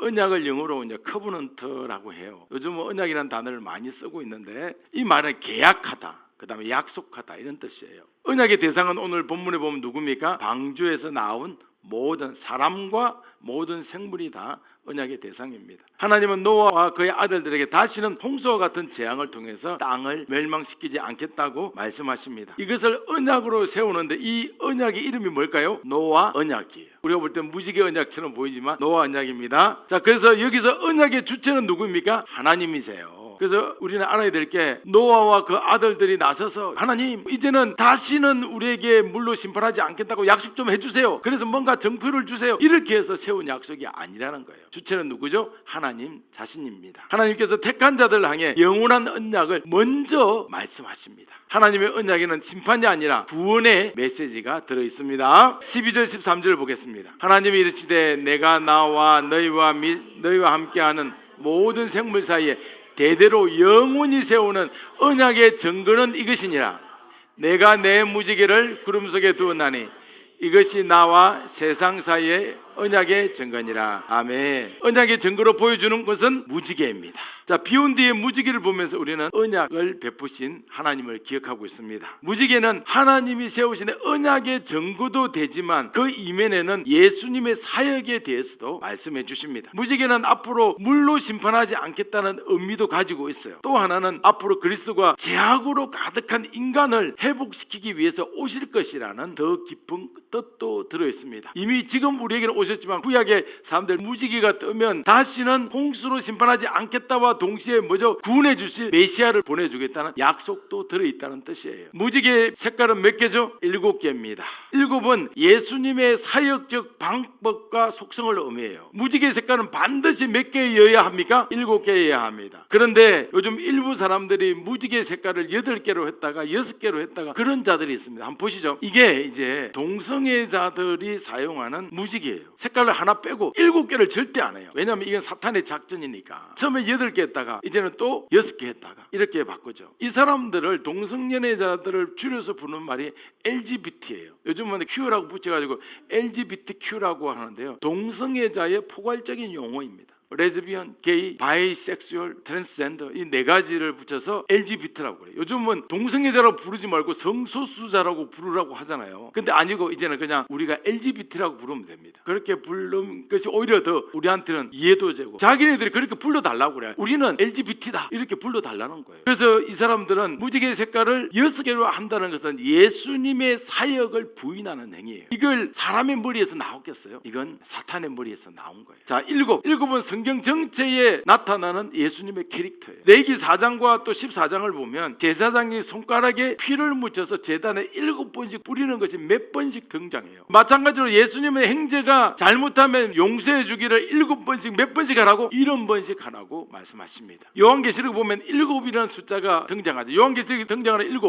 언약을 영어로 이제 커버넌트라고 해요. 요즘은 언약이라는 단어를 많이 쓰고 있는데 이 말은 계약하다, 그 다음에 약속하다 이런 뜻이에요. 언약의 대상은 오늘 본문에 보면 누굽니까? 방주에서 나온 모든 사람과 모든 생물이 다 언약의 대상입니다. 하나님은 노아와 그의 아들들에게 다시는 홍수와 같은 재앙을 통해서 땅을 멸망시키지 않겠다고 말씀하십니다. 이것을 언약으로 세우는데 이 언약의 이름이 뭘까요? 노아 언약이에요. 우리가 볼 때 무지개 언약처럼 보이지만 노아 언약입니다. 자, 그래서 여기서 언약의 주체는 누구입니까? 하나님이세요. 그래서 우리는 알아야 될 게 노아와 그 아들들이 나서서 하나님 이제는 다시는 우리에게 물로 심판하지 않겠다고 약속 좀 해주세요. 그래서 뭔가 정표를 주세요. 이렇게 해서 세운 약속이 아니라는 거예요. 주체는 누구죠? 하나님 자신입니다. 하나님께서 택한 자들을 향해 영원한 언약을 먼저 말씀하십니다. 하나님의 언약에는 심판이 아니라 구원의 메시지가 들어있습니다. 12절 13절 보겠습니다. 하나님이 이르시되 내가 나와 너희와 함께하는 모든 생물 사이에 대대로 영원히 세우는 언약의 증거는 이것이니라. 내가 내 무지개를 구름 속에 두었나니 이것이 나와 세상 사이의 언약의 증거니라. 아멘. 언약의 증거로 보여주는 것은 무지개입니다. 자, 비온 뒤에 무지개를 보면서 우리는 언약을 베푸신 하나님을 기억하고 있습니다. 무지개는 하나님이 세우신 언약의 증거도 되지만 그 이면에는 예수님의 사역에 대해서도 말씀해 주십니다. 무지개는 앞으로 물로 심판하지 않겠다는 의미도 가지고 있어요. 또 하나는 앞으로 그리스도가 죄악으로 가득한 인간을 회복시키기 위해서 오실 것이라는 더 깊은 뜻도 들어있습니다. 이미 지금 우리에게는 오셨지만 구약의 사람들 무지개가 뜨면 다시는 홍수로 심판하지 않겠다와 동시에 구원해 주실 메시아를 보내주겠다는 약속도 들어있다는 뜻이에요. 무지개 색깔은 몇 개죠? 7개입니다. 7은 예수님의 사역적 방법과 속성을 의미해요. 무지개 색깔은 반드시 몇 개여야 합니까? 7개여야 합니다. 그런데 요즘 일부 사람들이 무지개 색깔을 8개로 했다가 6개로 했다가 그런 자들이 있습니다. 한번 보시죠. 이게 이제 동성애자들이 사용하는 무지개예요. 색깔을 하나 빼고 7개를 절대 안 해요. 왜냐하면 이건 사탄의 작전이니까. 처음에 8개 했다가 이제는 또 6개 했다가 이렇게 바꾸죠. 이 사람들을 동성연애자들을 줄여서 부르는 말이 LGBT예요. 요즘은 Q라고 붙여가지고 LGBTQ라고 하는데요. 동성애자의 포괄적인 용어입니다. 레즈비언, 게이, 바이섹슈얼, 트랜스젠더 이 4가지를 붙여서 LGBT라고 그래요. 요즘은 동성애자라고 부르지 말고 성소수자라고 부르라고 하잖아요. 근데 아니고 이제는 그냥 우리가 LGBT라고 부르면 됩니다. 그렇게 부르는 것이 오히려 더 우리한테는 이해도 되고 자기네들이 그렇게 불러달라고 그래요. 우리는 LGBT다 이렇게 불러달라는 거예요. 그래서 이 사람들은 무지개 색깔을 6개로 한다는 것은 예수님의 사역을 부인하는 행위예요. 이걸 사람의 머리에서 나왔겠어요? 이건 사탄의 머리에서 나온 거예요. 자, 7은 성경 전체에 나타나는 예수님의 캐릭터예요. 레위기 4장과 또 14장을 보면 제사장이 손가락에 피를 묻혀서 제단에 7번씩 뿌리는 것이 몇 번씩 등장해요. 마찬가지로 예수님의 행제가 잘못하면 용서해 주기를 7번씩 몇 번씩 하라고 70번씩 하라고 말씀하십니다. 요한계시록 보면 7이라는 숫자가 등장하죠. 요한계시록에 등장하는 7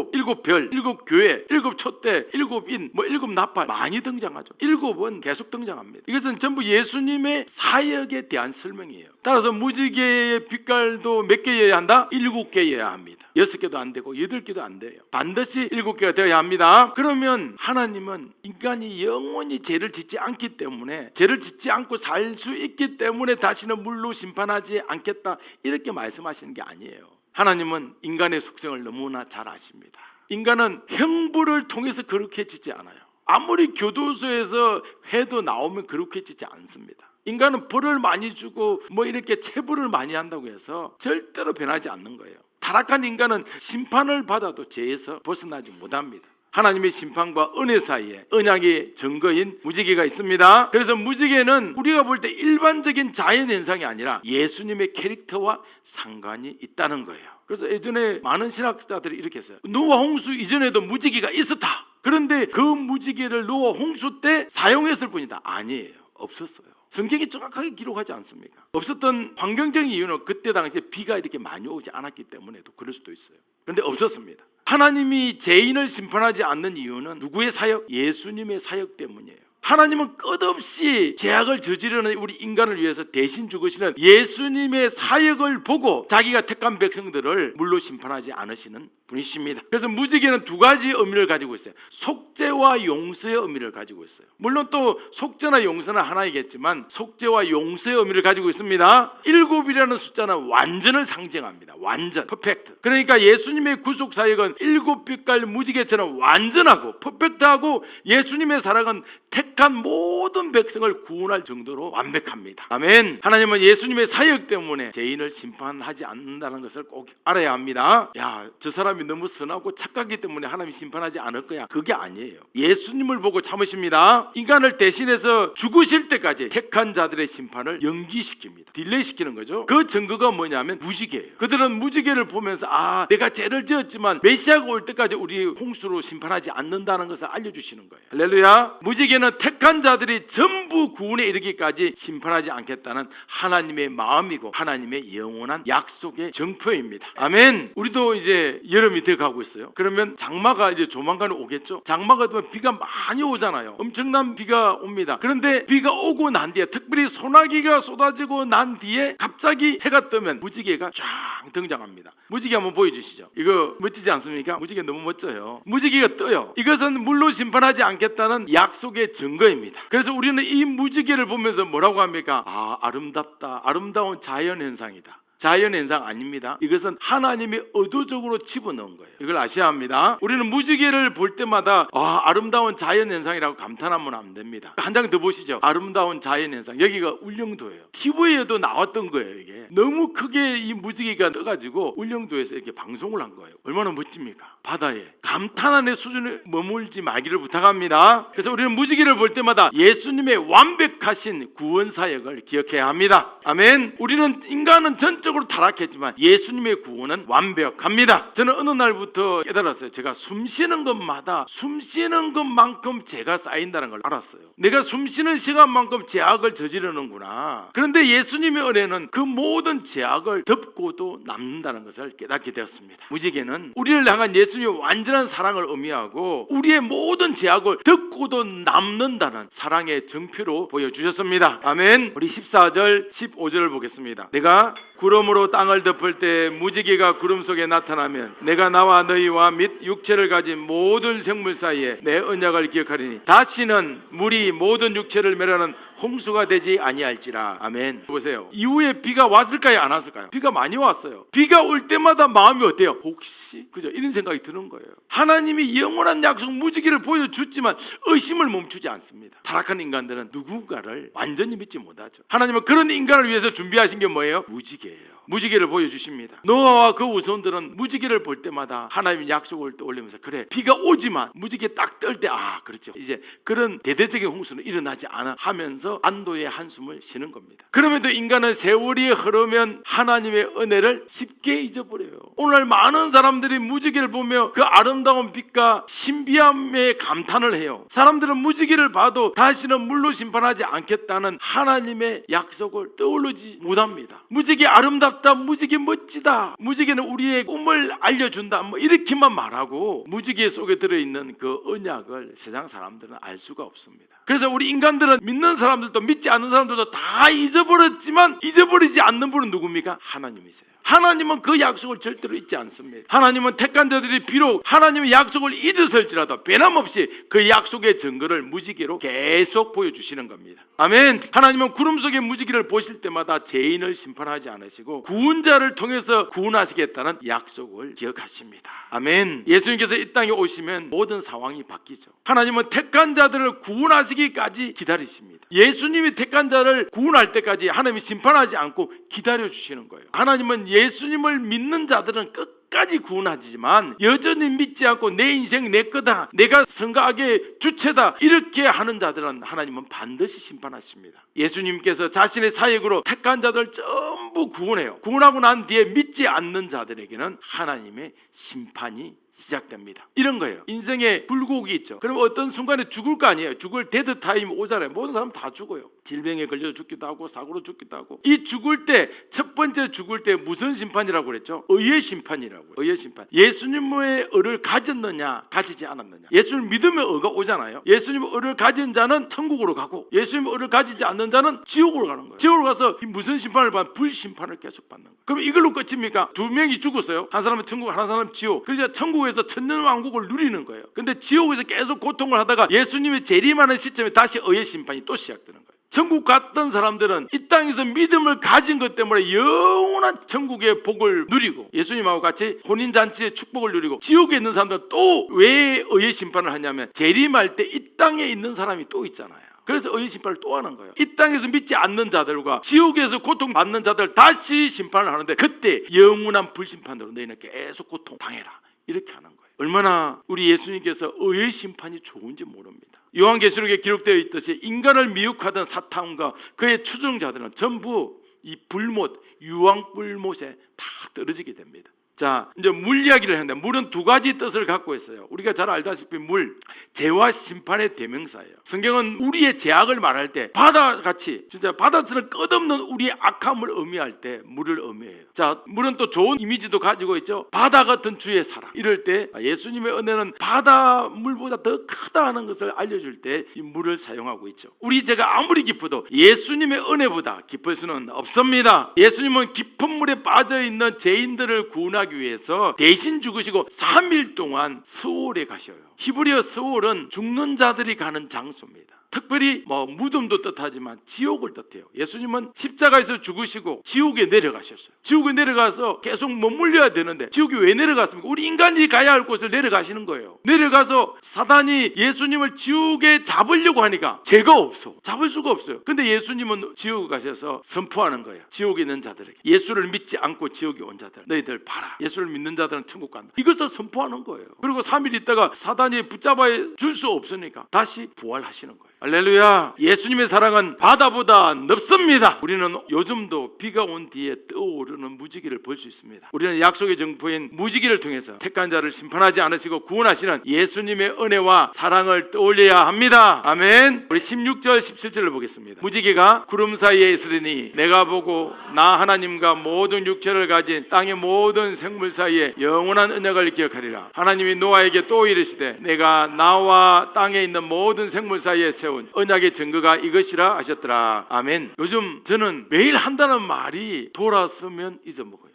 별, 7 교회, 7 촛대, 7인, 7 나팔 많이 등장하죠. 7은 계속 등장합니다. 이것은 전부 예수님의 사역에 대한 설명이에요. 따라서 무지개의 빛깔도 몇 개여야 한다? 7개여야 합니다. 6개도 안 되고 8개도 안 돼요. 반드시 7개가 되어야 합니다. 그러면 하나님은 인간이 영원히 죄를 짓지 않기 때문에 죄를 짓지 않고 살 수 있기 때문에 다시는 물로 심판하지 않겠다 이렇게 말씀하시는 게 아니에요. 하나님은 인간의 속성을 너무나 잘 아십니다. 인간은 형벌을 통해서 그렇게 짓지 않아요. 아무리 교도소에서 해도 나오면 그렇게 짓지 않습니다. 인간은 벌을 많이 주고 이렇게 체벌을 많이 한다고 해서 절대로 변하지 않는 거예요. 타락한 인간은 심판을 받아도 죄에서 벗어나지 못합니다. 하나님의 심판과 은혜 사이에 언약의 증거인 무지개가 있습니다. 그래서 무지개는 우리가 볼 때 일반적인 자연현상이 아니라 예수님의 캐릭터와 상관이 있다는 거예요. 그래서 예전에 많은 신학자들이 이렇게 했어요. 노아 홍수 이전에도 무지개가 있었다. 그런데 그 무지개를 노아 홍수 때 사용했을 뿐이다. 아니에요. 없었어요. 성경이 정확하게 기록하지 않습니까? 없었던 환경적인 이유는 그때 당시에 비가 이렇게 많이 오지 않았기 때문에도 그럴 수도 있어요. 그런데 없었습니다. 하나님이 죄인을 심판하지 않는 이유는 누구의 사역? 예수님의 사역 때문이에요. 하나님은 끝없이 죄악을 저지르는 우리 인간을 위해서 대신 죽으시는 예수님의 사역을 보고 자기가 택한 백성들을 물로 심판하지 않으시는 분이십니다. 그래서 무지개는 두 가지 의미를 가지고 있어요. 속죄와 용서의 의미를 가지고 있어요. 물론 또 속죄나 용서는 하나이겠지만 속죄와 용서의 의미를 가지고 있습니다. 7이라는 숫자는 완전을 상징합니다. 완전, 퍼펙트. 그러니까 예수님의 구속 사역은 7빛깔 무지개처럼 완전하고 퍼펙트하고 예수님의 사랑은 택한 모든 백성을 구원할 정도로 완벽합니다. 아멘. 하나님은 예수님의 사역 때문에 죄인을 심판하지 않는다는 것을 꼭 알아야 합니다. 야, 저 사람이 너무 선하고 착하기 때문에 하나님이 심판하지 않을 거야. 그게 아니에요. 예수님을 보고 참으십니다. 인간을 대신해서 죽으실 때까지 택한 자들의 심판을 연기시킵니다. 딜레이 시키는 거죠. 그 증거가 뭐냐면 무지개예요. 그들은 무지개를 보면서 내가 죄를 지었지만 메시아가 올 때까지 우리 홍수로 심판하지 않는다는 것을 알려주시는 거예요. 할렐루야. 무지개는 택한 자들이 전부 구원에 이르기까지 심판하지 않겠다는 하나님의 마음이고 하나님의 영원한 약속의 정표입니다. 아멘. 우리도 이제 여름이 돼가고 있어요. 그러면 장마가 이제 조만간 오겠죠. 장마가 되면 비가 많이 오잖아요. 엄청난 비가 옵니다. 그런데 비가 오고 난 뒤에 특별히 소나기가 쏟아지고 난 뒤에 갑자기 해가 뜨면 무지개가 쫙 등장합니다. 무지개 한번 보여주시죠. 이거 멋지지 않습니까? 무지개 너무 멋져요. 무지개가 떠요. 이것은 물로 심판하지 않겠다는 약속의 증거입니다. 그래서 우리는 이 무지개를 보면서 뭐라고 합니까? 아름답다. 아름다운 자연현상이다. 자연현상 아닙니다. 이것은 하나님이 의도적으로 집어넣은 거예요. 이걸 아셔야 합니다. 우리는 무지개를 볼 때마다 아름다운 자연현상이라고 감탄하면 안 됩니다. 한 장 더 보시죠. 아름다운 자연현상. 여기가 울릉도예요. TV에도 나왔던 거예요. 이게 너무 크게 이 무지개가 떠가지고 울릉도에서 이렇게 방송을 한 거예요. 얼마나 멋집니까? 바다에 감탄하는 수준에 머물지 말기를 부탁합니다. 그래서 우리는 무지개를 볼 때마다 예수님의 완벽하신 구원 사역을 기억해야 합니다. 아멘. 우리는 인간은 전적으로 타락했지만 예수님의 구원은 완벽합니다. 저는 어느 날부터 깨달았어요. 제가 숨쉬는 것마다 숨쉬는 것만큼 죄가 쌓인다는 걸 알았어요. 내가 숨쉬는 시간만큼 죄악을 저지르는구나. 그런데 예수님의 은혜는 그 모든 죄악을 덮고도 남는다는 것을 깨닫게 되었습니다. 무지개는 우리를 향한 예수님의 완전한 사랑을 의미하고 우리의 모든 죄악을 덮고도 남는다는 사랑의 정표로 보여주셨습니다. 아멘. 우리 14절 15절을 보겠습니다. 내가 구름으로 땅을 덮을 때 무지개가 구름 속에 나타나면 내가 나와 너희와 및 육체를 가진 모든 생물 사이에 내 언약을 기억하리니 다시는 물이 모든 육체를 멸하는 홍수가 되지 아니할지라. 아멘. 보세요. 이후에 비가 왔을까요? 안 왔을까요? 비가 많이 왔어요. 비가 올 때마다 마음이 어때요? 혹시 그죠? 이런 생각이 드는 거예요. 하나님이 영원한 약속 무지개를 보여줬지만 의심을 멈추지 않습니다. 타락한 인간들은 누군가를 완전히 믿지 못하죠. 하나님은 그런 인간을 위해서 준비하신 게 뭐예요? 무지개예요. 무지개를 보여주십니다. 노아와 그 후손들은 무지개를 볼 때마다 하나님의 약속을 떠올리면서 그래 비가 오지만 무지개 딱 뜰 때 그렇죠. 이제 그런 대대적인 홍수는 일어나지 않아 하면서 안도의 한숨을 쉬는 겁니다. 그럼에도 인간은 세월이 흐르면 하나님의 은혜를 쉽게 잊어버려요. 오늘 많은 사람들이 무지개를 보며 그 아름다운 빛과 신비함에 감탄을 해요. 사람들은 무지개를 봐도 다시는 물로 심판하지 않겠다는 하나님의 약속을 떠올리지 못합니다. 무지개 아름답다, 무지개 멋지다, 무지개는 우리의 꿈을 알려준다, 이렇게만 말하고 무지개 속에 들어있는 그 언약을 세상 사람들은 알 수가 없습니다. 그래서 우리 인간들은 믿는 사람들도 믿지 않는 사람들도 다 잊어버렸지만 잊어버리지 않는 분은 누굽니까? 하나님이세요. 하나님은 그 약속을 절대로 잊지 않습니다. 하나님은 택한 자들이 비록 하나님의 약속을 잊었을지라도 변함없이 그 약속의 증거를 무지개로 계속 보여주시는 겁니다. 아멘. 하나님은 구름 속의 무지개를 보실 때마다 죄인을 심판하지 않으시고 구원자를 통해서 구원하시겠다는 약속을 기억하십니다. 아멘. 예수님께서 이 땅에 오시면 모든 상황이 바뀌죠. 하나님은 택한 자들을 구원하시기까지 기다리십니다. 예수님이 택한 자를 구원할 때까지 하나님이 심판하지 않고 기다려주시는 거예요. 하나님은 예수님을 믿는 자들은 끝까지 구원하지만 여전히 믿지 않고 내 인생 내 거다, 내가 선악의 주체다 이렇게 하는 자들은 하나님은 반드시 심판하십니다. 예수님께서 자신의 사역으로 택한 자들 전부 구원해요. 구원하고 난 뒤에 믿지 않는 자들에게는 하나님의 심판이 시작됩니다. 이런 거예요. 인생에 굴곡이 있죠. 그럼 어떤 순간에 죽을 거 아니에요. 죽을 데드 타임 오잖아요. 모든 사람 다 죽어요. 질병에 걸려 죽기도 하고 사고로 죽기도 하고. 이 죽을 때 첫 번째 죽을 때 무슨 심판이라고 그랬죠? 의의 심판이라고. 의의 심판. 예수님의 의를 가졌느냐 가지지 않았느냐. 예수님 믿으면 의가 오잖아요. 예수님의 의를 가진 자는 천국으로 가고 예수님의 의를 가지지 않는 자는 지옥으로 가는 거예요. 지옥으로 가서 무슨 심판을 받는? 불심판을 계속 받는 거예요. 그럼 이걸로 끝입니까? 두 명이 죽었어요. 한 사람은 천국, 한 사람은 지옥. 그래서 천국에서 천년왕국을 누리는 거예요. 근데 지옥에서 계속 고통을 하다가 예수님이 재림하는 시점에 다시 의의 심판이 또 시작되는 거예요. 천국 갔던 사람들은 이 땅에서 믿음을 가진 것 때문에 영원한 천국의 복을 누리고 예수님하고 같이 혼인잔치의 축복을 누리고, 지옥에 있는 사람들은 또 왜 의의 심판을 하냐면 재림할 때 이 땅에 있는 사람이 또 있잖아요. 그래서 의의 심판을 또 하는 거예요. 이 땅에서 믿지 않는 자들과 지옥에서 고통받는 자들 다시 심판을 하는데, 그때 영원한 불심판으로 너희는 계속 고통당해라 이렇게 하는 거예요. 얼마나 우리 예수님께서 의의 심판이 좋은지 모릅니다. 요한계시록에 기록되어 있듯이 인간을 미혹하던 사탄과 그의 추종자들은 전부 이 불못, 유황불못에 다 떨어지게 됩니다. 자, 이제 물 이야기를 하는데, 물은 두 가지 뜻을 갖고 있어요. 우리가 잘 알다시피 물, 죄와 심판의 대명사예요. 성경은 우리의 죄악을 말할 때 바다같이, 진짜 바다처럼 끝없는 우리의 악함을 의미할 때 물을 의미해요. 자, 물은 또 좋은 이미지도 가지고 있죠. 바다 같은 주의 사랑. 이럴 때 예수님의 은혜는 바다 물보다 더 크다 하는 것을 알려줄 때 이 물을 사용하고 있죠. 우리 죄가 아무리 깊어도 예수님의 은혜보다 깊을 수는 없습니다. 예수님은 깊은 물에 빠져있는 죄인들을 구원하기 위해서 대신 죽으시고 3일 동안 스올에 가셔요. 히브리어 스올은 죽는 자들이 가는 장소입니다. 특별히 무덤도 뜻하지만 지옥을 뜻해요. 예수님은 십자가에서 죽으시고 지옥에 내려가셨어요. 지옥에 내려가서 계속 머물려야 되는데 지옥에 왜 내려갔습니까? 우리 인간이 가야 할 곳을 내려가시는 거예요. 내려가서 사단이 예수님을 지옥에 잡으려고 하니까 죄가 없어, 잡을 수가 없어요. 근데 예수님은 지옥에 가셔서 선포하는 거예요. 지옥에 있는 자들에게, 예수를 믿지 않고 지옥에 온 자들, 너희들 봐라, 예수를 믿는 자들은 천국 간다, 이것을 선포하는 거예요. 그리고 3일 있다가 사단이 붙잡아 줄 수 없으니까 다시 부활하시는 거예요. 할렐루야. 예수님의 사랑은 바다보다 넓습니다. 우리는 요즘도 비가 온 뒤에 떠오르는 무지개를 볼 수 있습니다. 우리는 약속의 정포인 무지개를 통해서 택한 자를 심판하지 않으시고 구원하시는 예수님의 은혜와 사랑을 떠올려야 합니다. 아멘. 우리 16절 17절을 보겠습니다. 무지개가 구름 사이에 있으리니 내가 보고 나 하나님과 모든 육체를 가진 땅의 모든 생물 사이에 영원한 언약을 기억하리라. 하나님이 노아에게 또 이르시되 내가 나와 땅에 있는 모든 생물 사이에 세운 언약의 증거가 이것이라 하셨더라. 아멘. 요즘 저는 매일 한다는 말이 돌아서면 잊어먹어요.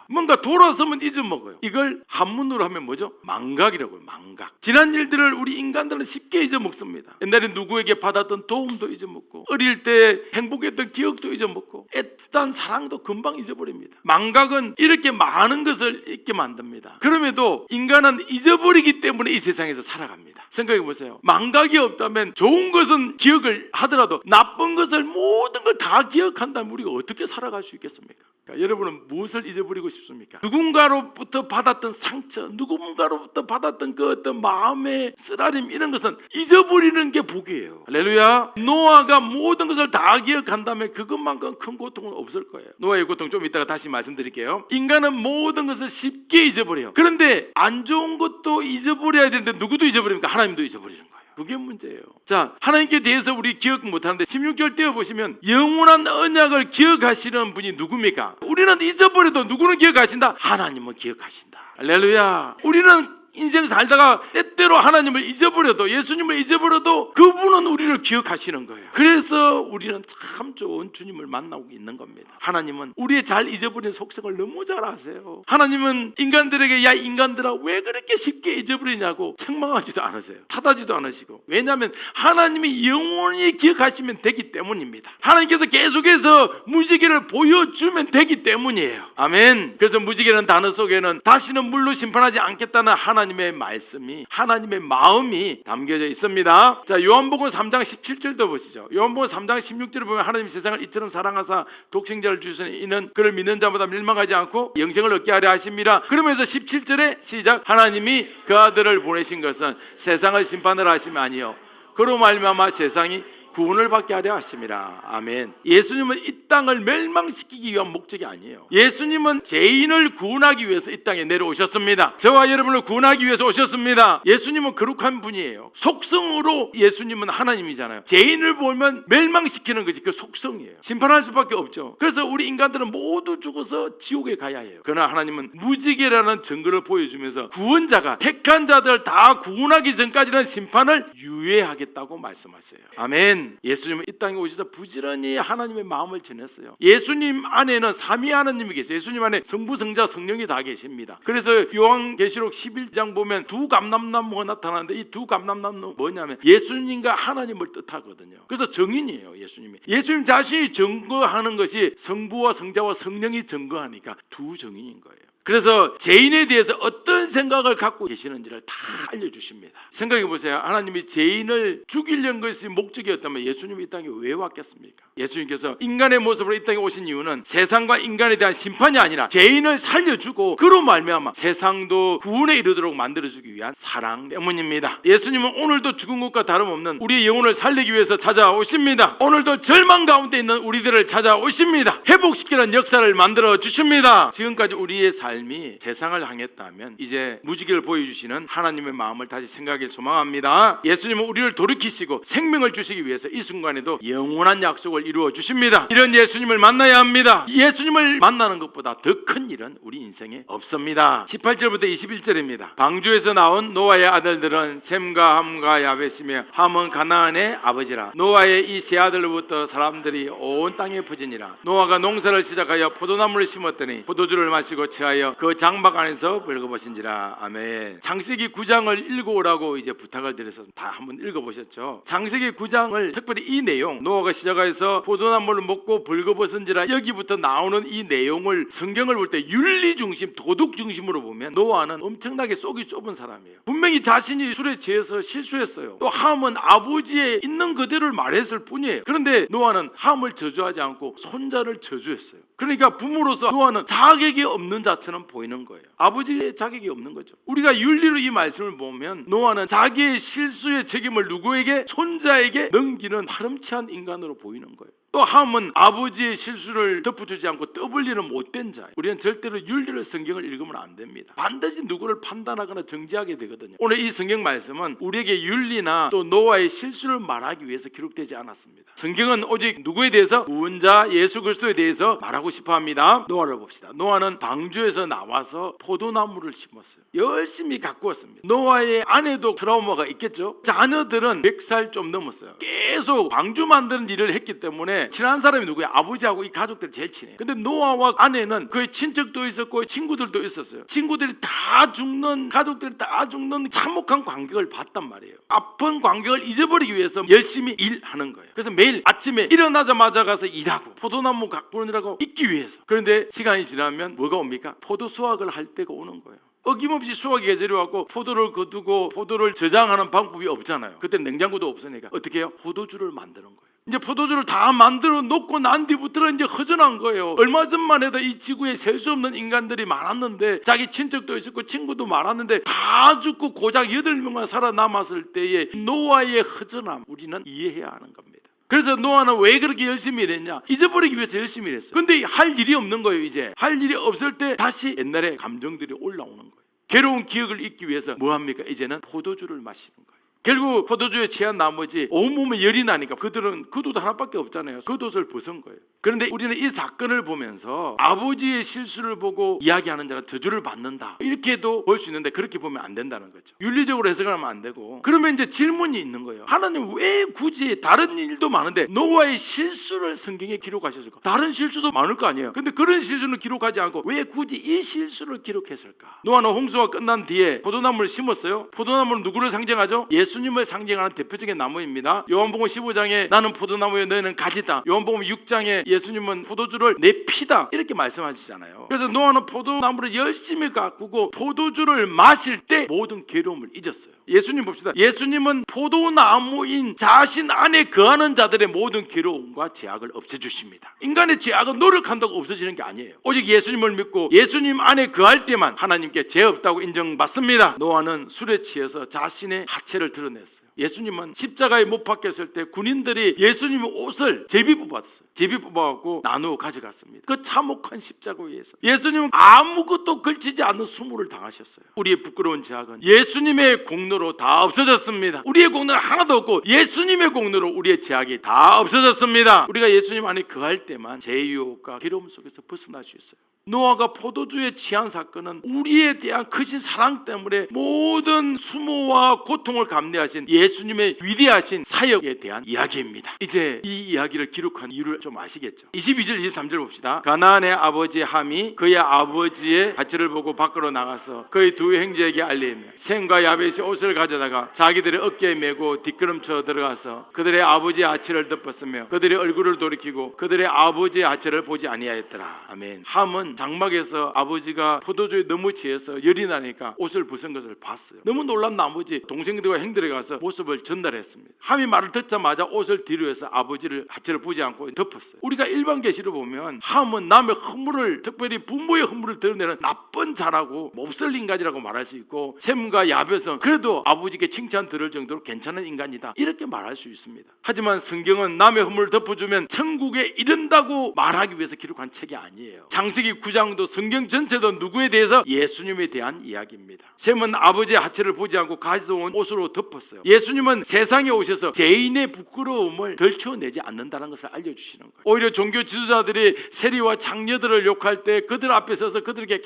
뭔가 돌아서면 잊어먹어요. 이걸 한문으로 하면 뭐죠? 망각이라고요. 망각. 지난 일들을 우리 인간들은 쉽게 잊어먹습니다. 옛날에 누구에게 받았던 도움도 잊어먹고, 어릴 때 행복했던 기억도 잊어먹고, 애틋한 사랑도 금방 잊어버립니다. 망각은 이렇게 많은 것을 잊게 만듭니다. 그럼에도 인간은 잊어버리기 때문에 이 세상에서 살아갑니다. 생각해 보세요. 망각이 없다면 좋은 것은 기억을 하더라도 나쁜 것을, 모든 걸 다 기억한다면 우리가 어떻게 살아갈 수 있겠습니까? 여러분은 무엇을 잊어버리고 싶습니까? 누군가로부터 받았던 상처, 누군가로부터 받았던 그 어떤 마음의 쓰라림, 이런 것은 잊어버리는 게 복이에요. 할렐루야. 노아가 모든 것을 다 기억한다면 그것만큼 큰 고통은 없을 거예요. 노아의 고통 좀 이따가 다시 말씀드릴게요. 인간은 모든 것을 쉽게 잊어버려요. 그런데 안 좋은 것도 잊어버려야 되는데 누구도 잊어버립니까? 하나님도 잊어버리는 거예요. 그게 문제예요. 자, 하나님께 대해서 우리 기억 못하는데 16절 띄워보시면 영원한 언약을 기억하시는 분이 누굽니까? 우리는 잊어버려도 누구는 기억하신다? 하나님은 기억하신다. 할렐루야. 우리는 인생 살다가 때때로 하나님을 잊어버려도, 예수님을 잊어버려도 그분은 우리를 기억하시는 거예요. 그래서 우리는 참 좋은 주님을 만나고 있는 겁니다. 하나님은 우리의 잘 잊어버린 속성을 너무 잘 아세요. 하나님은 인간들에게 야 인간들아 왜 그렇게 쉽게 잊어버리냐고 책망하지도 않으세요. 타다지도 않으시고. 왜냐하면 하나님이 영원히 기억하시면 되기 때문입니다. 하나님께서 계속해서 무지개를 보여주면 되기 때문이에요. 아멘. 그래서 무지개라는 단어 속에는 다시는 물로 심판하지 않겠다는 하나님의 말씀이, 하나님의 마음이 담겨져 있습니다. 자, 요한복음 3장 17절도 보시죠. 요한복음 3장 16절을 보면 하나님이 세상을 이처럼 사랑하사 독생자를 주시니 이는 그를 믿는 자마다 멸망하지 않고 영생을 얻게 하려 하심이라. 그러면서 17절에 시작. 하나님이 그 아들을 보내신 것은 세상을 심판을 하심이 아니요 그로 말미암아 세상이 구원을 받게 하려 하심이라. 아멘. 예수님은 이 땅을 멸망시키기 위한 목적이 아니에요. 예수님은 죄인을 구원하기 위해서 이 땅에 내려오셨습니다. 저와 여러분을 구원하기 위해서 오셨습니다. 예수님은 거룩한 분이에요. 속성으로 예수님은 하나님이잖아요. 죄인을 보면 멸망시키는 것이 그 속성이에요. 심판할 수밖에 없죠. 그래서 우리 인간들은 모두 죽어서 지옥에 가야 해요. 그러나 하나님은 무지개라는 증거를 보여주면서 구원자가 택한 자들 다 구원하기 전까지는 심판을 유예하겠다고 말씀하세요. 아멘. 예수님은 이 땅에 오셔서 부지런히 하나님의 마음을 전했어요. 예수님 안에는 삼위 하나님이 계세요. 예수님 안에 성부, 성자, 성령이 다 계십니다. 그래서 요한계시록 11장 보면 두 감람나무가 나타나는데 이 두 감람나무는 뭐냐면 예수님과 하나님을 뜻하거든요. 그래서 정인이에요. 예수님 자신이 증거하는 것이 성부와 성자와 성령이 증거하니까 두 정인인 거예요. 그래서 죄인에 대해서 어떤 생각을 갖고 계시는지를 다 알려주십니다. 생각해 보세요. 하나님이 죄인을 죽이려는 것이 목적이었다면 예수님이 이 땅에 왜 왔겠습니까? 예수님께서 인간의 모습으로 이 땅에 오신 이유는 세상과 인간에 대한 심판이 아니라 죄인을 살려주고 그로 말미암아 세상도 구원에 이르도록 만들어주기 위한 사랑 때문입니다. 예수님은 오늘도 죽은 것과 다름없는 우리의 영혼을 살리기 위해서 찾아오십니다. 오늘도 절망 가운데 있는 우리들을 찾아오십니다. 회복시키는 역사를 만들어 주십니다. 지금까지 우리의 삶이 세상을 향했다면 이제 무지개를 보여주시는 하나님의 마음을 다시 생각하길 소망합니다. 예수님은 우리를 돌이키시고 생명을 주시기 위해서 이 순간에도 영원한 약속을 이루어 주십니다. 이런 예수님을 만나야 합니다. 예수님을 만나는 것보다 더 큰 일은 우리 인생에 없습니다. 18절부터 21절입니다. 방주에서 나온 노아의 아들들은 셈과 함과 야벳이며 함은 가나안의 아버지라. 노아의 이 세 아들로부터 사람들이 온 땅에 퍼지니라. 노아가 농사를 시작하여 포도나무를 심었더니 포도주를 마시고 체하여 그 장막 안에서 벌거벗은지라. 아멘. 창세기 9장을 읽어오라고 이제 부탁을 드려서 다 한번 읽어보셨죠? 창세기 9장을 특별히 이 내용, 노아가 시작해서 포도나무를 먹고 벌거벗은지라, 여기부터 나오는 이 내용을 성경을 볼 때 윤리 중심, 도덕 중심으로 보면 노아는 엄청나게 속이 좁은 사람이에요. 분명히 자신이 술에 취해서 실수했어요. 또 함은 아버지의 있는 그대로를 말했을 뿐이에요. 그런데 노아는 함을 저주하지 않고 손자를 저주했어요. 그러니까 부모로서 노아는 자격이 없는 자처럼 보이는 거예요. 아버지의 자격이 없는 거죠. 우리가 윤리로 이 말씀을 보면 노아는 자기의 실수의 책임을 누구에게? 손자에게 넘기는 파렴치한 인간으로 보이는 거예요. 또 함은 아버지의 실수를 덮어주지 않고 떠벌리는 못된 자예요. 우리는 절대로 윤리를 성경을 읽으면 안 됩니다. 반드시 누구를 판단하거나 정죄하게 되거든요. 오늘 이 성경 말씀은 우리에게 윤리나 또 노아의 실수를 말하기 위해서 기록되지 않았습니다. 성경은 오직 누구에 대해서? 구원자 예수 그리스도에 대해서 말하고 싶어합니다. 노아를 봅시다. 노아는 방주에서 나와서 포도나무를 심었어요. 열심히 가꾸었습니다. 노아의 아내도 트라우마가 있겠죠. 자녀들은 100살 좀 넘었어요. 계속 방주 만드는 일을 했기 때문에 친한 사람이 누구야? 아버지하고 이 가족들이 제일 친해요. 근데 노아와 아내는 그의 친척도 있었고 친구들도 있었어요. 친구들이 다 죽는, 가족들이 다 죽는 참혹한 광경을 봤단 말이에요. 아픈 광경을 잊어버리기 위해서 열심히 일하는 거예요. 그래서 매일 아침에 일어나자마자 가서 일하고 포도나무 가꾸느라고 있기 위해서. 그런데 시간이 지나면 뭐가 옵니까? 포도 수확을 할 때가 오는 거예요. 어김없이 수확 계절이 왔고 포도를 거두고 포도를 저장하는 방법이 없잖아요. 그때 냉장고도 없으니까 어떻게 해요? 포도주를 만드는 거예요. 이제 포도주를 다 만들어 놓고 난 뒤부터는 이제 허전한 거예요. 얼마 전만 해도 이 지구에 셀 수 없는 인간들이 많았는데, 자기 친척도 있었고 친구도 많았는데 다 죽고 고작 8명만 살아남았을 때의 노아의 허전함, 우리는 이해해야 하는 겁니다. 그래서 노아는 왜 그렇게 열심히 일했냐? 잊어버리기 위해서 열심히 일했어요. 근데 할 일이 없는 거예요. 이제 할 일이 없을 때 다시 옛날의 감정들이 올라오는 거예요. 괴로운 기억을 잊기 위해서 뭐합니까? 이제는 포도주를 마시는 거예요. 결국 포도주에 취한 나머지 온몸에 열이 나니까 그들은 겉옷 하나밖에 없잖아요. 겉옷을 벗은 거예요. 그런데 우리는 이 사건을 보면서 아버지의 실수를 보고 이야기하는 자는 저주를 받는다, 이렇게도 볼 수 있는데 그렇게 보면 안 된다는 거죠. 윤리적으로 해석을 하면 안 되고. 그러면 이제 질문이 있는 거예요. 하나님 왜 굳이 다른 일도 많은데 노아의 실수를 성경에 기록하셨을까? 다른 실수도 많을 거 아니에요. 근데 그런 실수는 기록하지 않고 왜 굳이 이 실수를 기록했을까? 노아는 홍수가 끝난 뒤에 포도나무를 심었어요. 포도나무는 누구를 상징하죠? 예수님을 상징하는 대표적인 나무입니다. 요한복음 15장에 나는 포도나무에 너희는 가지다. 요한복음 6장에 예수님은 포도주를 내 피다, 이렇게 말씀하시잖아요. 그래서 노아는 포도나무를 열심히 가꾸고 포도주를 마실 때 모든 괴로움을 잊었어요. 예수님 봅시다. 예수님은 포도나무인 자신 안에 거하는 자들의 모든 괴로움과 죄악을 없애주십니다. 인간의 죄악은 노력한다고 없어지는 게 아니에요. 오직 예수님을 믿고 예수님 안에 거할 때만 하나님께 죄 없다고 인정받습니다. 노아는 술에 취해서 자신의 하체를 드러냈어요. 예수님은 십자가에 못 박혔을 때 군인들이 예수님의 옷을 제비 뽑았어요. 제비 뽑아갖고 나누어 가져갔습니다. 그 참혹한 십자가 위에서 예수님은 아무것도 걸치지 않는 수모를 당하셨어요. 우리의 부끄러운 죄악은 예수님의 공로로 다 없어졌습니다. 우리의 공로는 하나도 없고 예수님의 공로로 우리의 죄악이 다 없어졌습니다. 우리가 예수님 안에 거할 때만 죄의 유혹과 괴로움 속에서 벗어날 수 있어요. 노아가 포도주에 취한 사건은 우리에 대한 크신 사랑 때문에 모든 수모와 고통을 감내하신 예수님의 위대하신 사역에 대한 이야기입니다. 이제 이 이야기를 기록한 이유를 좀 아시겠죠? 22절 23절 봅시다. 가나안의 아버지 함이 그의 아버지의 아치를 보고 밖으로 나가서 그의 두 형제에게 알리며 셈과 야벳이 옷을 가져다가 자기들의 어깨에 메고 뒷걸음쳐 들어가서 그들의 아버지의 아치를 덮었으며 그들의 얼굴을 돌이키고 그들의 아버지의 아치를 보지 아니하였더라. 아멘. 함은 장막에서 아버지가 포도주에 너무 취해서 열이 나니까 옷을 벗은 것을 봤어요. 너무 놀란 나머지 동생들과 형들이 가서 모습을 전달했습니다. 함이 말을 듣자마자 옷을 뒤로 해서 아버지를 하체를 보지 않고 덮었어요. 우리가 일반 계시를 보면 함은 남의 허물을, 특별히 부모의 허물을 드러내는 나쁜 자라고 몹쓸 인간이라고 말할 수 있고, 셈과 야벳은 그래도 아버지께 칭찬 들을 정도로 괜찮은 인간이다 이렇게 말할 수 있습니다. 하지만 성경은 남의 허물을 덮어주면 천국에 이른다고 말하기 위해서 기록한 책이 아니에요. 창세기 9장도 성경 전체도 누구에 대해서? 예수님에 대한 이야기입니다. 셈은 아버지의 하체를 보지 않고 가져온 옷으로 덮었어요. 예수님은 세상에 오셔서 죄인의 부끄러움을 덜쳐내지 않는다는 것을 알려주시는 거예요. 오히려 종교 지도자들이 세리와 창녀들을 욕할 때 그들 앞에 서서 그들에게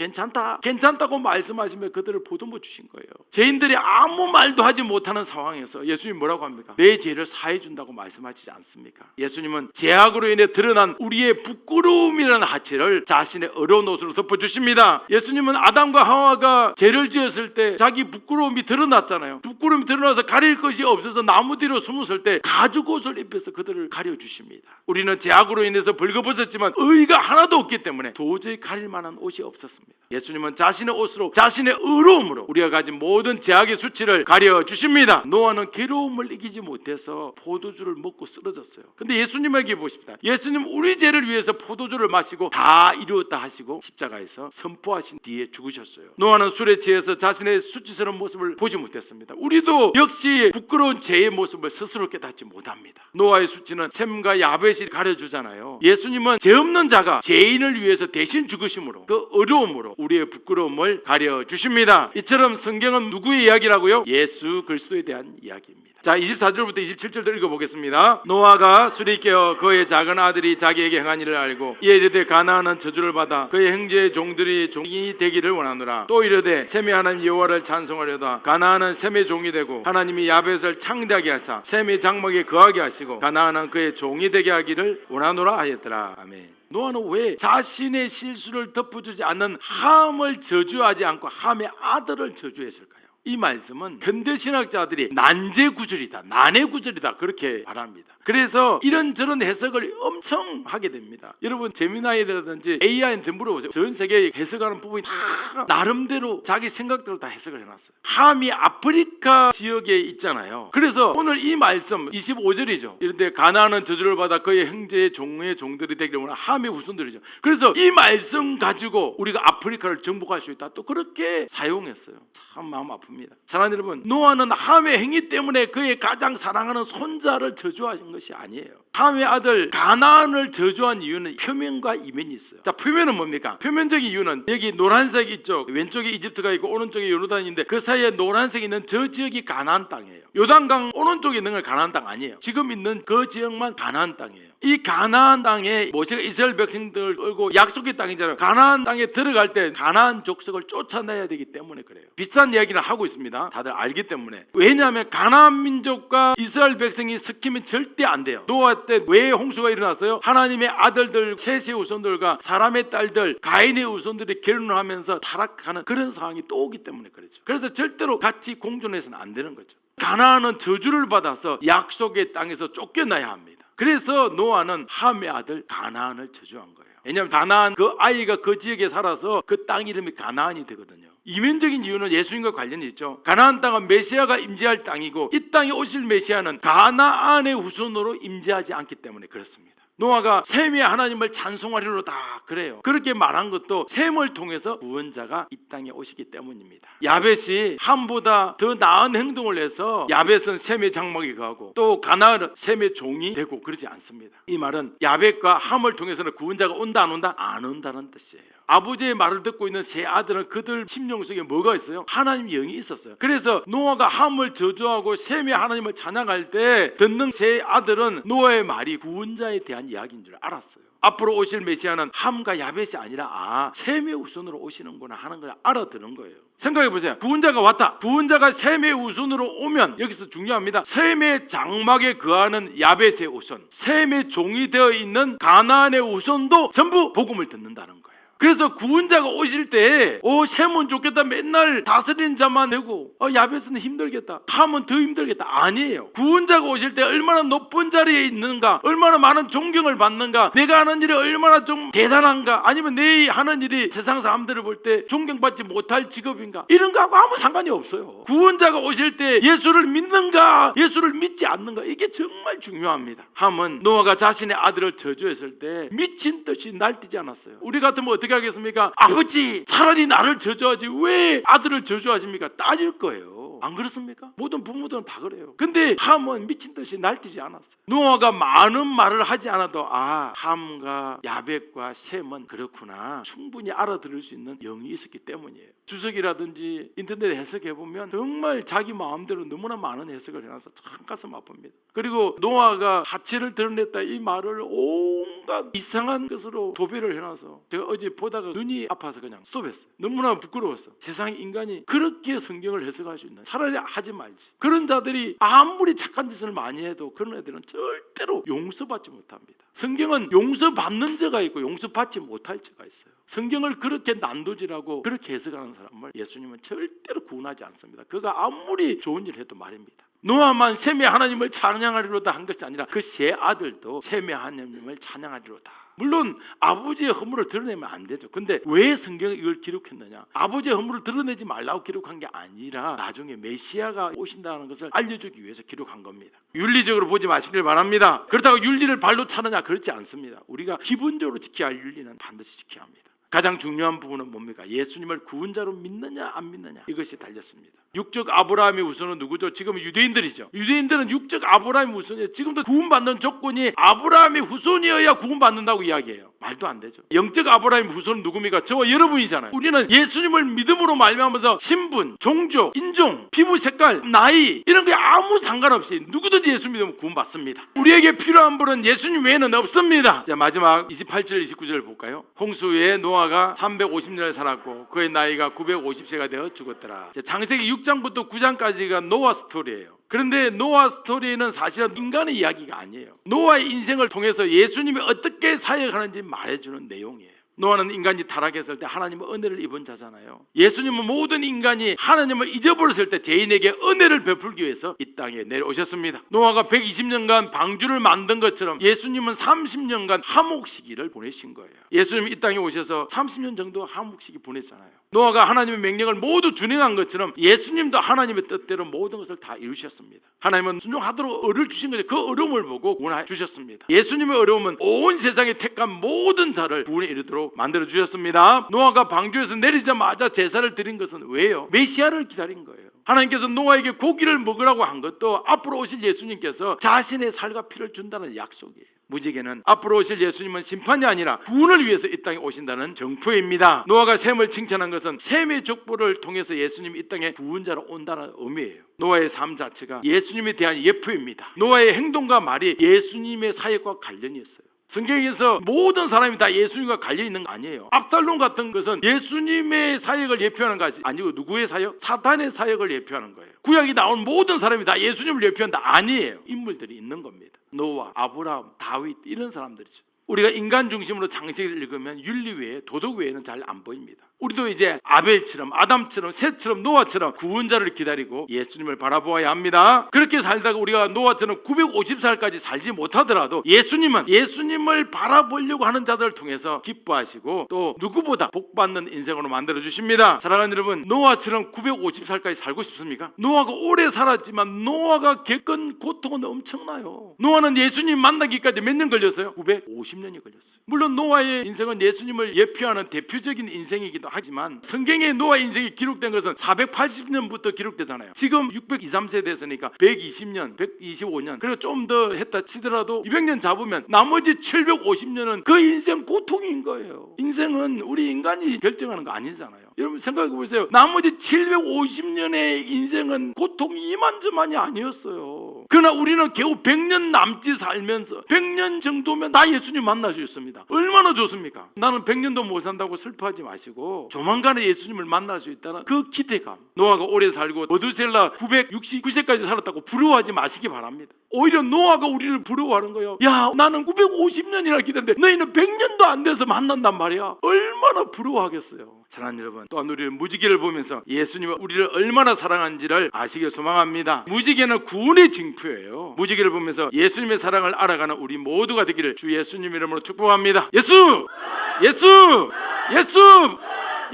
괜찮다고 말씀하시며 그들을 보듬어 주신 거예요. 죄인들이 아무 말도 하지 못하는 상황에서 예수님이 뭐라고 합니까? 내 죄를 사해 준다고 말씀하시지 않습니까? 예수님은 죄악으로 인해 드러난 우리의 부끄러움이라는 하체를 자신의 어려운 옷으로 덮어주십니다. 예수님은 아담과 하와가 죄를 지었을 때 자기 부끄러움이 드러났잖아요. 부끄러움이 드러나서 가릴 것이 없어서 나무 뒤로 숨었을 때 가죽 옷을 입혀서 그들을 가려주십니다. 우리는 죄악으로 인해서 벌거벗었지만 의가 하나도 없기 때문에 도저히 가릴 만한 옷이 없었습니다. 예수님은 자신의 옷으로, 자신의 의로움으로 우리가 가진 모든 죄악의 수치를 가려주십니다. 노아는 괴로움을 이기지 못해서 포도주를 먹고 쓰러졌어요. 근데 예수님에게 보십시다. 예수님 우리 죄를 위해서 포도주를 마시고 다 이루었다 하시고 십자가에서 선포하신 뒤에 죽으셨어요. 노아는 술에 취해서 자신의 수치스러운 모습을 보지 못했습니다. 우리도 역시 부끄러운 죄의 모습을 스스로 깨닫지 못합니다. 노아의 수치는 셈과 야벳이 가려주잖아요. 예수님은 죄 없는 자가 죄인을 위해서 대신 죽으심으로 그 어려움으로 우리의 부끄러움을 가려주십니다. 이처럼 성경은 누구의 이야기라고요? 예수 그리스도에 대한 이야기입니다. 자, 24절부터 27절도 읽어보겠습니다. 노아가 술이 깨어 그의 작은 아들이 자기에게 행한 일을 알고 이에 이르되 가나안은 저주를 받아 그의 형제의 종들이 종이 되기를 원하노라. 또 이르되 셈이 하나님 여호와를 찬송하려다 가나안은 셈의 종이 되고 하나님이 야벳을 창대하게 하사 셈의 장막에 거하게 하시고 가나안은 그의 종이 되게 하기를 원하노라 하였더라. 아멘. 노아는 왜 자신의 실수를 덮어주지 않는 함을 저주하지 않고 함의 아들을 저주했을까요? 이 말씀은 현대신학자들이 난제구절이다, 난해구절이다 그렇게 말합니다. 그래서 이런저런 해석을 엄청 하게 됩니다. 여러분 제미나이라든지 AI한테 물어보세요. 전 세계에 해석하는 부분이 다 나름대로 자기 생각대로 다 해석을 해놨어요. 함이 아프리카 지역에 있잖아요. 그래서 오늘 이 말씀 25절이죠. 이런데 가나안은 저주를 받아 그의 형제의 종의 종들이 되기를 원하는 함의 후손들이죠. 그래서 이 말씀 가지고 우리가 아프리카를 정복할 수 있다 또 그렇게 사용했어요. 참 마음 아픕니다. 사랑하는 여러분, 노아는 함의 행위 때문에 그의 가장 사랑하는 손자를 저주하신 것이 아니에요. 함의 아들 가나안을 저주한 이유는 표면과 이면이 있어요. 자, 표면은 뭡니까? 표면적인 이유는 여기 노란색 있죠. 왼쪽에 이집트가 있고 오른쪽에 요르단인데 그 사이에 노란색 있는 저 지역이 가나안 땅이에요. 요단강 오른쪽에 있는 건 가나안 땅 아니에요. 지금 있는 그 지역만 가나안 땅이에요. 이 가나안 땅에 모세가 이스라엘 백성들을 끌고 약속의 땅이잖아요. 가나안 땅에 들어갈 때 가나안 족속을 쫓아내야 되기 때문에 그래요. 비슷한 이야기를 하고 있습니다. 다들 알기 때문에. 왜냐하면 가나안 민족과 이스라엘 백성이 섞이면 절대 안 돼요. 노아 때 왜 홍수가 일어났어요? 하나님의 아들들 셋의 후손들과 사람의 딸들 가인의 후손들이 결혼을 하면서 타락하는 그런 상황이 또 오기 때문에 그렇죠. 그래서 절대로 같이 공존해서는 안 되는 거죠. 가나안은 저주를 받아서 약속의 땅에서 쫓겨나야 합니다. 그래서 노아는 함의 아들 가나안을 저주한 거예요. 왜냐하면 가나안 그 아이가 그 지역에 살아서 그 땅 이름이 가나안이 되거든요. 이면적인 이유는 예수님과 관련이 있죠. 가나안 땅은 메시아가 임재할 땅이고 이 땅에 오실 메시아는 가나안의 후손으로 임재하지 않기 때문에 그렇습니다. 노아가 셈이 하나님을 찬송하리로다 그래요. 그렇게 말한 것도 셈을 통해서 구원자가 이 땅에 오시기 때문입니다. 야벳이 함보다 더 나은 행동을 해서 야벳은 셈의 장막에 거하고 또 가나안은 셈의 종이 되고 그러지 않습니다. 이 말은 야벳과 함을 통해서는 구원자가 온다 안 온다? 안 온다는 뜻이에요. 아버지의 말을 듣고 있는 세 아들은 그들 심령 속에 뭐가 있어요? 하나님 영이 있었어요. 그래서 노아가 함을 저주하고 셈의 하나님을 찬양할 때 듣는 세 아들은 노아의 말이 구원자에 대한 이야기인 줄 알았어요. 앞으로 오실 메시아는 함과 야벳이 아니라 셈의 우선으로 오시는구나 하는 걸 알아들은 거예요. 생각해 보세요. 구원자가 왔다. 구원자가 셈의 우선으로 오면 여기서 중요합니다. 셈의 장막에 거하는 야벳의 우선, 셈의 종이 되어 있는 가나안의 우선도 전부 복음을 듣는다는 거예요. 그래서 구원자가 오실 때 셈은 좋겠다 맨날 다스리는 자만 되고 야벳은 힘들겠다, 함은 더 힘들겠다 아니에요. 구원자가 오실 때 얼마나 높은 자리에 있는가, 얼마나 많은 존경을 받는가, 내가 하는 일이 얼마나 좀 대단한가, 아니면 내 하는 일이 세상 사람들을 볼 때 존경받지 못할 직업인가, 이런 거하고 아무 상관이 없어요. 구원자가 오실 때 예수를 믿는가 예수를 믿지 않는가, 이게 정말 중요합니다. 함은 노아가 자신의 아들을 저주했을 때 미친 듯이 날뛰지 않았어요. 우리 같으면 어떻게 하겠습니까? 아버지 차라리 나를 저주하지 왜 아들을 저주하십니까? 따질 거예요. 안 그렇습니까? 모든 부모들은 다 그래요. 근데 함은 미친 듯이 날뛰지 않았어요. 노아가 많은 말을 하지 않아도 함과 야벳과 셈은 그렇구나 충분히 알아들을 수 있는 영이 있었기 때문이에요. 주석이라든지 인터넷 해석해보면 정말 자기 마음대로 너무나 많은 해석을 해놔서 참 가슴 아픕니다. 그리고 노아가 하체를 드러냈다 이 말을 온갖 이상한 것으로 도배를 해놔서 제가 어제 보다가 눈이 아파서 그냥 스톱했어요. 너무나 부끄러웠어. 세상에 인간이 그렇게 성경을 해석할 수 있는, 차라리 하지 말지. 그런 자들이 아무리 착한 짓을 많이 해도 그런 애들은 절대로 용서받지 못합니다. 성경은 용서받는 자가 있고 용서받지 못할 자가 있어요. 성경을 그렇게 난도질하고 그렇게 해석하는 사람을 예수님은 절대로 구원하지 않습니다. 그가 아무리 좋은 일 해도 말입니다. 노아만 셈의 하나님을 찬양하리로다 한 것이 아니라 그 세 아들도 셈의 하나님을 찬양하리로다. 물론 아버지의 허물을 드러내면 안 되죠. 근데 왜 성경이 이걸 기록했느냐? 아버지의 허물을 드러내지 말라고 기록한 게 아니라 나중에 메시아가 오신다는 것을 알려주기 위해서 기록한 겁니다. 윤리적으로 보지 마시길 바랍니다. 그렇다고 윤리를 발로 차느냐? 그렇지 않습니다. 우리가 기본적으로 지켜야 할 윤리는 반드시 지켜야 합니다. 가장 중요한 부분은 뭡니까? 예수님을 구원자로 믿느냐 안 믿느냐, 이것이 달렸습니다. 육적 아브라함의 우선은 누구죠? 지금 유대인들이죠. 유대인들은 육적 아브라함의 우선이에요. 지금도 구원받는 조건이 아브라함의 후손이어야 구원받는다고 이야기해요. 말도 안 되죠. 영적 아브라함의 후손은 누굽니까? 저와 여러분이잖아요. 우리는 예수님을 믿음으로 말미암아서 신분, 종족, 인종, 피부 색깔, 나이 이런 게 아무 상관없이 누구든지 예수 믿으면 구원받습니다. 우리에게 필요한 분은 예수님 외에는 없습니다. 자, 마지막 28절 29절 볼까요? 홍수 후에 노아가 350년을 살았고 그의 나이가 950세가 되어 죽었더라. 자, 창세기 6장부터 9장까지가 노아 스토리예요. 그런데 노아 스토리는 사실은 인간의 이야기가 아니에요. 노아의 인생을 통해서 예수님이 어떻게 사역하는지 말해주는 내용이에요. 노아는 인간이 타락했을 때 하나님의 은혜를 입은 자잖아요. 예수님은 모든 인간이 하나님을 잊어버렸을 때 죄인에게 은혜를 베풀기 위해서 이 땅에 내려오셨습니다. 노아가 120년간 방주를 만든 것처럼 예수님은 30년간 하목시기를 보내신 거예요. 예수님이 이 땅에 오셔서 30년 정도 하목시기 보냈잖아요. 노아가 하나님의 명령을 모두 준행한 것처럼 예수님도 하나님의 뜻대로 모든 것을 다 이루셨습니다. 하나님은 순종하도록 의를 주신 거죠. 그 어려움을 보고 구원해 주셨습니다. 예수님의 어려움은 온 세상에 택한 모든 자를 구원에 이르도록 만들어 주셨습니다. 노아가 방주에서 내리자마자 제사를 드린 것은 왜요? 메시아를 기다린 거예요. 하나님께서 노아에게 고기를 먹으라고 한 것도 앞으로 오실 예수님께서 자신의 살과 피를 준다는 약속이에요. 무지개는 앞으로 오실 예수님은 심판이 아니라 구원을 위해서 이 땅에 오신다는 정표입니다. 노아가 셈을 칭찬한 것은 셈의 족보를 통해서 예수님이 이 땅에 구원자로 온다는 의미예요. 노아의 삶 자체가 예수님에 대한 예표입니다. 노아의 행동과 말이 예수님의 사역과 관련이 있어요. 성경에서 모든 사람이 다 예수님과 관련 있는 거 아니에요. 압살롬 같은 것은 예수님의 사역을 예표하는 것이 아니고 누구의 사역? 사탄의 사역을 예표하는 거예요. 구약이 나온 모든 사람이 다 예수님을 예표한다 아니에요. 인물들이 있는 겁니다. 노아, 아브라함, 다윗 이런 사람들이죠. 우리가 인간 중심으로 창세기를 읽으면 윤리 외에 도덕 외에는 잘 안 보입니다. 우리도 이제 아벨처럼, 아담처럼, 셋처럼, 노아처럼 구원자를 기다리고 예수님을 바라보아야 합니다. 그렇게 살다가 우리가 노아처럼 950살까지 살지 못하더라도 예수님을 바라보려고 하는 자들을 통해서 기뻐하시고 또 누구보다 복받는 인생으로 만들어 주십니다. 사랑하는 여러분, 노아처럼 950살까지 살고 싶습니까? 노아가 오래 살았지만 노아가 겪은 고통은 엄청나요. 노아는 예수님 만나기까지 몇 년 걸렸어요? 950년이 걸렸어요. 물론 노아의 인생은 예수님을 예표하는 대표적인 인생이기도 하지만 성경에 노아 인생이 기록된 것은 480년부터 기록되잖아요. 지금 623세 됐으니까 120년, 125년, 그리고 좀 더 했다 치더라도 200년 잡으면 나머지 750년은 그 인생 고통인 거예요. 인생은 우리 인간이 결정하는 거 아니잖아요. 여러분 생각해 보세요. 나머지 750년의 인생은 고통이 이만저만이 아니었어요. 그러나 우리는 겨우 100년 남짓 살면서 100년 정도면 다 예수님 만날 수 있습니다. 얼마나 좋습니까? 나는 100년도 못 산다고 슬퍼하지 마시고 조만간에 예수님을 만날 수 있다는 그 기대감. 노아가 오래 살고 머두셀라 969세까지 살았다고 부러워하지 마시기 바랍니다. 오히려 노아가 우리를 부러워하는 거예요. 야, 나는 950년이나 기다렸는데 너희는 100년도 안 돼서 만난단 말이야. 얼마나 부러워하겠어요. 사랑하는 여러분, 또한 우리는 무지개를 보면서 예수님은 우리를 얼마나 사랑한지를 아시길 소망합니다. 무지개는 구원의 징표예요. 무지개를 보면서 예수님의 사랑을 알아가는 우리 모두가 되기를 주 예수님 이름으로 축복합니다.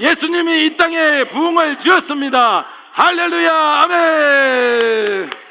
예수님이 이 땅에 부흥을 주었습니다. 할렐루야, 아멘.